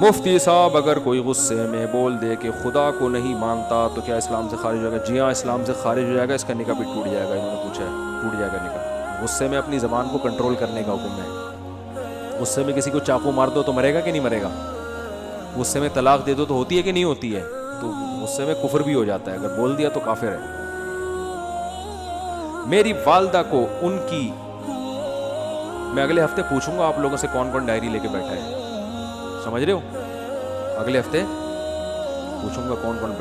مفتی صاحب اگر کوئی غصے میں بول دے کہ خدا کو نہیں مانتا تو کیا اسلام سے خارج ہو جائے گا؟ جی ہاں، اسلام سے خارج ہو جائے گا، اس کا نکاح بھی ٹوٹ جائے گا. انہوں نے پوچھا ہے ٹوٹ جائے گا نکاح. غصے میں اپنی زبان کو کنٹرول کرنے کا حکم ہے. غصے میں کسی کو چاقو مار دو تو مرے گا کہ نہیں مرے گا؟ غصے میں طلاق دے دو تو ہوتی ہے کہ نہیں ہوتی ہے؟ تو غصے میں کفر بھی ہو جاتا ہے، اگر بول دیا تو کافر ہے. میری والدہ کو ان کی، میں اگلے ہفتے پوچھوں گا آپ لوگوں سے کون کون ڈائری لے کے بیٹھا ہے، سمجھ رہے ہو؟ اگلے ہفتے پوچھوں گا کون کون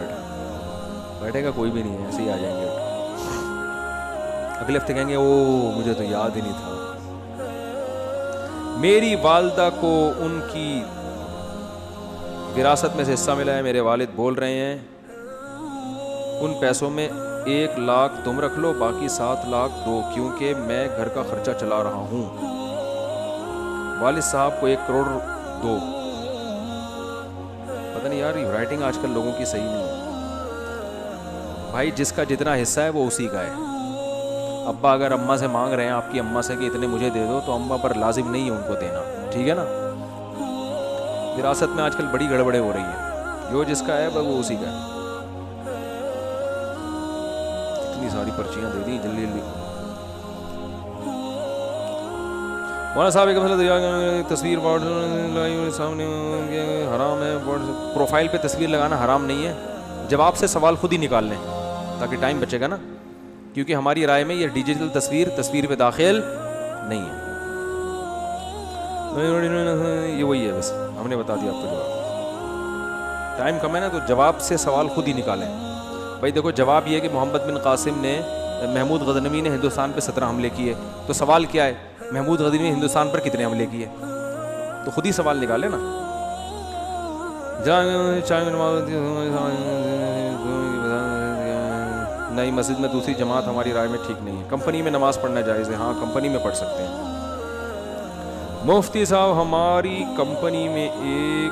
بیٹھے گا. کوئی بھی نہیں ہے، ایسے ہی آ جائیں گے. اگلے ہفتے کہیں گے او مجھے تو یاد ہی نہیں تھا. میری والدہ کو ان کی وراثت میں سے حصہ ملا ہے. میرے والد بول رہے ہیں ان پیسوں میں 1 لاکھ تم رکھ لو، باقی 7 لاکھ دو، کیونکہ میں گھر کا خرچہ چلا رہا ہوں. والد صاحب کو 1 کروڑ دو. پتہ نہیں یار، یہ رائٹنگ آج کل لوگوں کی صحیح نہیں ہے. بھائی جس کا جتنا حصہ ہے وہ اسی کا ہے. ابا اگر اماں سے مانگ رہے ہیں، آپ کی اماں سے کہ اتنے مجھے دے دو، تو اماں پر لازم نہیں ہے ان کو دینا، ٹھیک ہے نا؟ وراثت میں آج کل بڑی گڑبڑیں ہو رہی ہیں. جو جس کا ہے وہ اسی کا ہے. اتنی ساری پرچیاں دے دی جلدی جلدی. مولانا صاحب ایک مسئلہ، تصویر سامنے حرام ہے. پروفائل پہ تصویر لگانا حرام نہیں ہے. جواب سے سوال خود ہی نکال لیں تاکہ ٹائم بچے گا نا، کیونکہ ہماری رائے میں یہ ڈیجیٹل تصویر پہ داخل نہیں ہے. یہ وہی ہے، بس ہم نے بتا دیا آپ کو جواب. ٹائم کم ہے نا، تو جواب سے سوال خود ہی نکالیں. بھائی دیکھو، جواب یہ ہے کہ محمد بن قاسم نے، محمود غزنوی نے ہندوستان پہ 17 حملے کیے. تو سوال کیا ہے؟ محمود غزنوی نے ہندوستان پر کتنے حملے کیے؟ تو خود ہی سوال نکالے نا. نئی مسجد میں دوسری جماعت ہماری رائے میں ٹھیک نہیں ہے. کمپنی میں نماز پڑھنا جائز ہے؟ ہاں، کمپنی میں پڑھ سکتے ہیں. مفتی صاحب ہماری کمپنی میں ایک،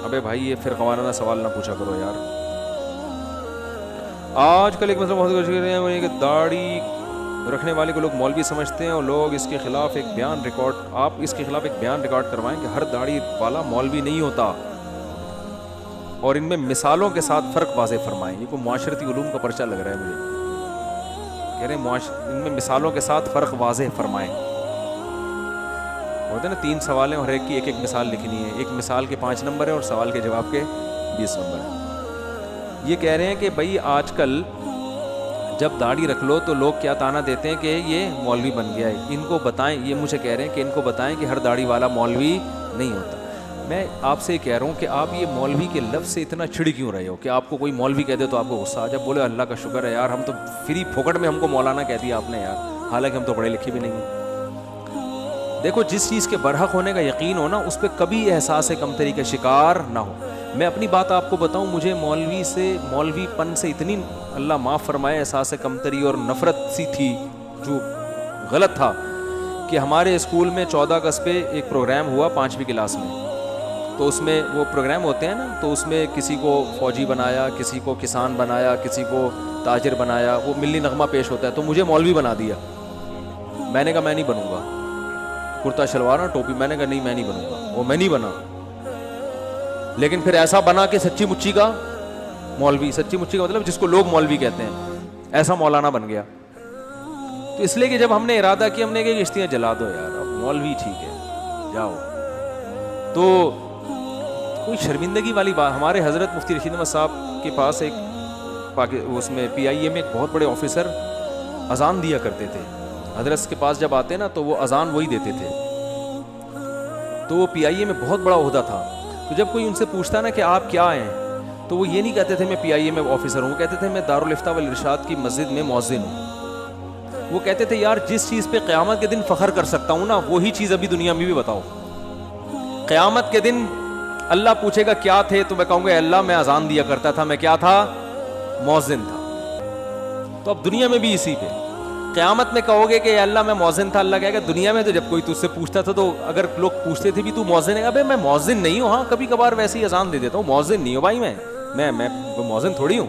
ابے بھائی یہ پھر خوانانہ سوال نہ پوچھا کرو یار. آج کل ایک مسئلہ بہت کچھ رہے ہیں کہ داڑھی رکھنے والے کو لوگ مولوی سمجھتے ہیں، اور لوگ اس کے خلاف ایک بیان ریکارڈ، آپ اس کے خلاف ایک بیان ریکارڈ کروائیں کہ ہر داڑھی والا مولوی نہیں ہوتا، اور ان میں مثالوں کے ساتھ فرق واضح فرمائیں. یہ کوئی معاشرتی علوم کا پرچہ لگ رہا ہے مجھے. کہہ رہے ہیں ان میں مثالوں کے ساتھ فرق واضح فرمائیں. ہوتے ہیں نا 3 سوال ہیں اور ایک کی ایک مثال لکھنی ہے. ایک مثال کے 5 نمبر ہیں اور سوال کے جواب کے 20 نمبر ہیں. یہ کہہ رہے ہیں کہ بھائی آج کل جب داڑھی رکھ لو تو لوگ کیا تانا دیتے ہیں کہ یہ مولوی بن گیا ہے. ان کو بتائیں، یہ مجھے کہہ رہے ہیں کہ ان کو بتائیں کہ ہر داڑھی والا مولوی نہیں ہوتا. میں آپ سے کہہ رہا ہوں کہ آپ یہ مولوی کے لفظ سے اتنا چھڑ کیوں رہے ہو کہ آپ کو کوئی مولوی کہہ دے تو آپ کو غصہ آ جائے؟ بولے اللہ کا شکر ہے یار، ہم تو فری پھوکٹ میں ہم کو مولانا کہہ دیا آپ نے یار، حالانکہ ہم تو پڑھے لکھے بھی نہیں ہیں. دیکھو، جس چیز کے برحق ہونے کا یقین ہو نا، اس پہ کبھی احساس کمتری کا شکار نہ ہو. میں اپنی بات آپ کو بتاؤں، مجھے مولوی پن سے اتنی، اللہ معاف فرمائے، احساس کمتری اور نفرت سی تھی جو غلط تھا، کہ ہمارے اسکول میں 14 اگست پہ ایک پروگرام ہوا 5ویں کلاس میں. تو اس میں وہ پروگرام ہوتے ہیں نا، تو اس میں کسی کو فوجی بنایا، کسی کو کسان بنایا، کسی کو تاجر بنایا. وہ ملی نغمہ پیش ہوتا ہے، تو مجھے مولوی بنا دیا. میں نے کہا میں نہیں بنوں گا، کرتا شلوار اور ٹوپی. میں نے کہا نہیں، میں نہیں بنوں گا. وہ میں نہیں بنا، لیکن پھر ایسا بنا کہ سچی مچی کا مولوی. سچی مچی کا مطلب جس کو لوگ مولوی کہتے ہیں، ایسا مولانا بن گیا. تو اس لیے کہ جب ہم نے ارادہ کیا، ہم نے کہا کشتیاں جلا دو یار، اب مولوی ٹھیک ہے جاؤ. تو کوئی شرمندگی والی بات. ہمارے حضرت مفتی رشید احمد صاحب کے پاس ایک اس میں PIA میں ایک بہت بڑے آفیسر اذان دیا کرتے تھے. حضرت کے پاس جب آتے نا تو وہ اذان وہی دیتے تھے. تو وہ PIA میں بہت بڑا عہدہ تھا. تو جب کوئی ان سے پوچھتا نا کہ آپ کیا ہیں، تو وہ یہ نہیں کہتے تھے میں PIA میں آفیسر ہوں، وہ کہتے تھے میں دارالافتاء والارشاد کی مسجد میں مؤذن ہوں. وہ کہتے تھے یار جس چیز پہ قیامت کے دن فخر کر سکتا ہوں نا، وہی چیز ابھی دنیا میں بھی بتاؤ. قیامت کے دن اللہ پوچھے گا کیا تھے، تو میں کہوں گا اللہ میں اذان دیا کرتا تھا. میں کیا تھا؟ مؤذن تھا. تو اب دنیا میں بھی اسی پہ قیامت میں کہو گے کہ اللہ میں مؤذن تھا، اللہ کہے گا دنیا میں تو جب کوئی تجھ سے پوچھتا تھا تو اگر لوگ پوچھتے تھے بھی تو مؤذن ہے، ابے میں مؤذن نہیں ہوں. ہاں کبھی کبھار ویسے ہی اذان دے دیتا ہوں، مؤذن نہیں ہوں بھائی. میں مؤذن تھوڑی ہوں.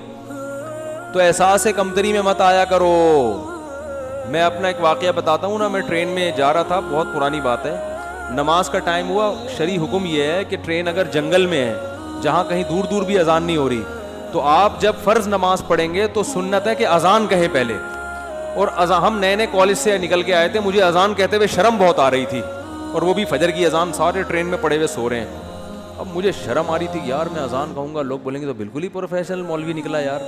تو احساس کمتری میں مت آیا کرو. میں اپنا ایک واقعہ بتاتا ہوں نا. میں ٹرین میں جا رہا تھا، بہت پرانی بات ہے. نماز کا ٹائم ہوا, شرعی حکم یہ ہے کہ ٹرین اگر جنگل میں ہے جہاں کہیں دور دور بھی اذان نہیں ہو رہی, تو آپ جب فرض نماز پڑھیں گے تو سنت ہے کہ اذان کہے پہلے. اور ہم نئے نئے کالج سے نکل کے آئے تھے, مجھے اذان کہتے ہوئے شرم بہت آ رہی تھی, اور وہ بھی فجر کی اذان, سارے ٹرین میں پڑے ہوئے سو رہے ہیں. اب مجھے شرم آ رہی تھی, یار میں اذان کہوں گا, لوگ بولیں گے تو بالکل ہی پروفیشنل مولوی نکلا یار.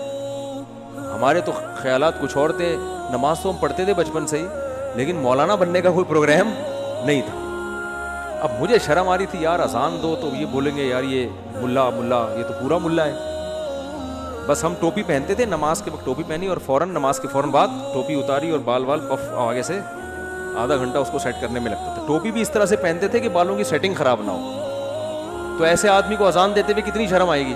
ہمارے تو خیالات کچھ اور تھے, نماز تو ہم پڑھتے تھے بچپن سے ہی, لیکن مولانا بننے کا کوئی پروگرام نہیں تھا. اب مجھے شرم آ رہی تھی, یار اذان دو تو یہ بولیں گے یار یہ ملا یہ تو پورا ملا ہے. بس ہم ٹوپی پہنتے تھے, نماز کے وقت ٹوپی پہنی اور فوراً نماز کے فوراً بعد ٹوپی اتاری اور بال پف آگے سے آدھا گھنٹہ اس کو سیٹ کرنے میں لگتا تھا. ٹوپی بھی اس طرح سے پہنتے تھے کہ بالوں کی سیٹنگ خراب نہ ہو. تو ایسے آدمی کو اذان دیتے ہوئے کتنی شرم آئے گی.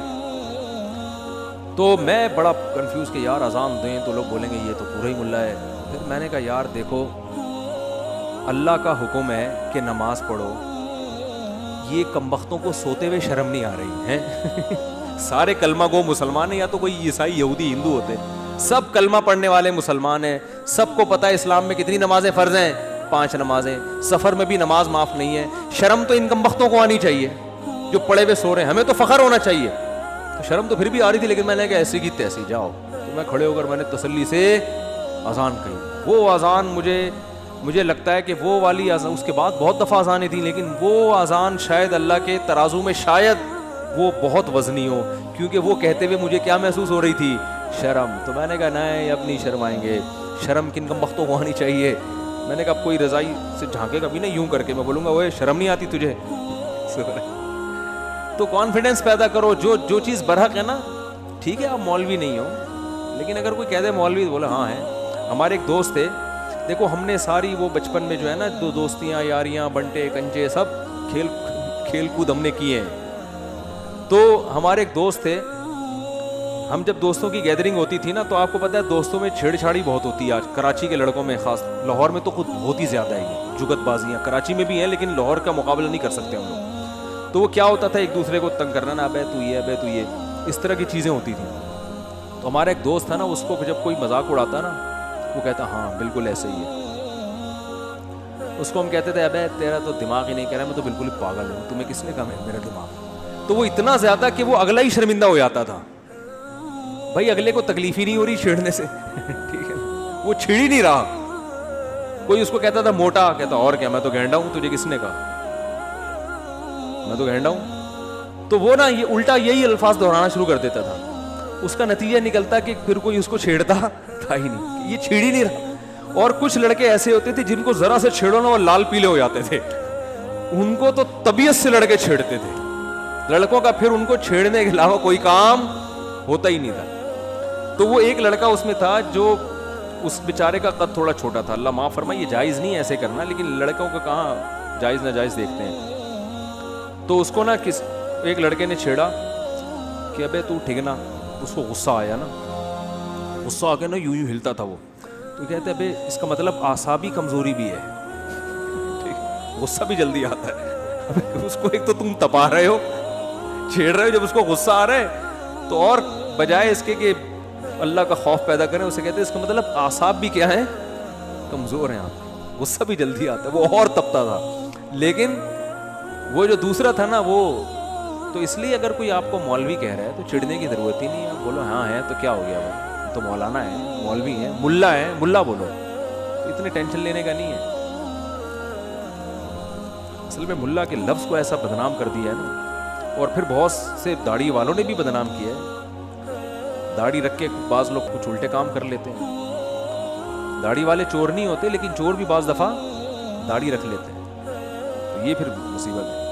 تو میں بڑا کنفیوز کہ یار اذان دیں تو لوگ بولیں گے یہ تو پورا ہی ملا ہے. پھر میں نے کہا یار دیکھو, اللہ کا حکم ہے کہ نماز پڑھو, یہ کمبختوں کو سوتے ہوئے شرم نہیں آ رہی ہے. سارے کلمہ گو مسلمان ہیں, یا تو کوئی عیسائی یہودی ہندو ہوتے, سب کلمہ پڑھنے والے مسلمان ہیں. سب کو پتہ ہے اسلام میں کتنی نمازیں فرض ہیں, 5 نمازیں, سفر میں بھی نماز معاف نہیں ہے. شرم تو ان کمبختوں کو آنی چاہیے جو پڑے ہوئے سو رہے ہیں, ہمیں تو فخر ہونا چاہیے. تو شرم تو پھر بھی آ رہی تھی, لیکن میں نے کہا ایسی کی تیسی جاؤ. تو میں کھڑے ہو کر میں نے تسلی سے اذان کہی. وہ اذان مجھے لگتا ہے کہ وہ والی اذان, اس کے بعد بہت دفعہ اذانیں تھیں, لیکن وہ اذان شاید اللہ کے ترازو میں شاید وہ بہت وزنی ہو, کیونکہ وہ کہتے ہوئے مجھے کیا محسوس ہو رہی تھی, شرم. تو میں نے کہا نہیں, اب نہیں شرمائیں گے, شرم کن کمبختوں کو آنی چاہیے. میں نے کہا اب کوئی رضائی سے جھانکے گا بھی نہیں, یوں کر کے میں بولوں گا وہ شرم نہیں آتی تجھے. تو کانفیڈنس پیدا کرو, جو چیز برحق ہے نا, ٹھیک ہے آپ مولوی نہیں ہو, لیکن اگر کوئی کہہ دے مولوی تو بولے ہاں ہے. ہمارے ایک دوست تھے, دیکھو ہم نے ساری وہ بچپن میں جو ہے نا دوستیاں یاریاں بنٹے کنچے سب کھیل کود ہم نے کیے ہیں. تو ہمارے ایک دوست تھے, ہم جب دوستوں کی گیدرنگ ہوتی تھی نا, تو آپ کو پتہ ہے دوستوں میں چھیڑ چھاڑی بہت ہوتی ہے آج کراچی کے لڑکوں میں, خاص لاہور میں تو خود بہت ہی زیادہ ہے یہ جگت بازیاں, کراچی میں بھی ہیں لیکن لاہور کا مقابلہ نہیں کر سکتے ہم لوگ. تو وہ کیا ہوتا تھا, ایک دوسرے کو تنگ کرنا, نا ابے تو یہ, اس طرح کی چیزیں ہوتی تھیں. تو ہمارا ایک دوست تھا نا, اس کو جب کوئی مذاق اڑاتا نا, وہ کہتا ہاں بالکل ایسے ہی ہے. اس کو ہم کہتے تھے ابے تیرا تو دماغ ہی نہیں کہہ رہا, میں تو بالکل ہی پاگل ہوں, تمہیں کس نے کہا میرا دماغ. تو وہ اتنا زیادہ کہ وہ اگلا ہی شرمندہ ہو جاتا تھا. بھائی اگلے کو تکلیف ہی نہیں ہو رہی چھیڑنے سے, ٹھیک ہے, وہ چھیڑ ہی نہیں رہا. کوئی اس کو کہتا تھا موٹا, کہتا اور کیا, میں تو گینڈا ہوں, تجھے کس نے کہا میں تو گینڈا ہوں. تو وہ نا یہ الٹا یہی الفاظ دہرانا شروع کر دیتا تھا. اس کا نتیجہ نکلتا کہ پھر کوئی اس کو چھیڑتا تھا ہی نہیں, یہ چھیڑ ہی نہیں رہا. اور کچھ لڑکے ایسے ہوتے تھے جن کو ذرا سے چھیڑو نا وہ لال پیلے ہو جاتے تھے, ان کو تو طبیعت سے لڑکے چھیڑتے تھے. لڑکوں کا پھر ان کو چھیڑنے کے علاوہ کوئی کام ہوتا ہی نہیں تھا. تو وہ ایک لڑکا اس میں تھا جو اس بیچارے کا قد تھوڑا چھوٹا تھا, اللہ معاف فرمائے, یہ جائز نہیں ایسے کرنا, لیکن لڑکوں کا کہاں جائز ناجائز دیکھتے ہیں. تو اس کو نا ایک لڑکے نے چھیڑا کہ ابے تو ٹھگنا. اس کو غصہ آیا نا, غصہ آ کے نا یوں ہلتا تھا وہ. تو کہتے ابے اس کا مطلب اعصابی کمزوری بھی ہے, غصہ بھی جلدی آتا ہے. اس کو ایک تو تم تپا رہے ہو, چھیڑ رہے ہو, جب اس کو غصہ آ رہا ہے تو اور بجائے اس کے کہ اللہ کا خوف پیدا کریں, اسے کہتے ہیں اس کا مطلب اعصاب بھی کیا ہیں, کمزور ہیں آپ, غصہ بھی جلدی آتا ہے. وہ اور تپتا تھا. لیکن وہ جو دوسرا تھا نا, وہ تو اس لیے اگر کوئی آپ کو مولوی کہہ رہا ہے تو چڑھنے کی ضرورت ہی نہیں ہے. بولو ہاں ہے تو کیا ہو گیا بھائی, تو مولانا ہے, مولوی ہے, ملا ہے, ملا بولو, تو اتنے ٹینشن لینے کا نہیں ہے. اصل میں ملا کے لفظ کو ایسا بدنام کر دیا ہے نا, اور پھر بہت سے داڑھی والوں نے بھی بدنام کیا ہے. داڑھی رکھ کے بعض لوگ کچھ الٹے کام کر لیتے ہیں. داڑھی والے چور نہیں ہوتے, لیکن چور بھی بعض دفعہ داڑھی رکھ لیتے ہیں. تو یہ پھر مصیبت ہے.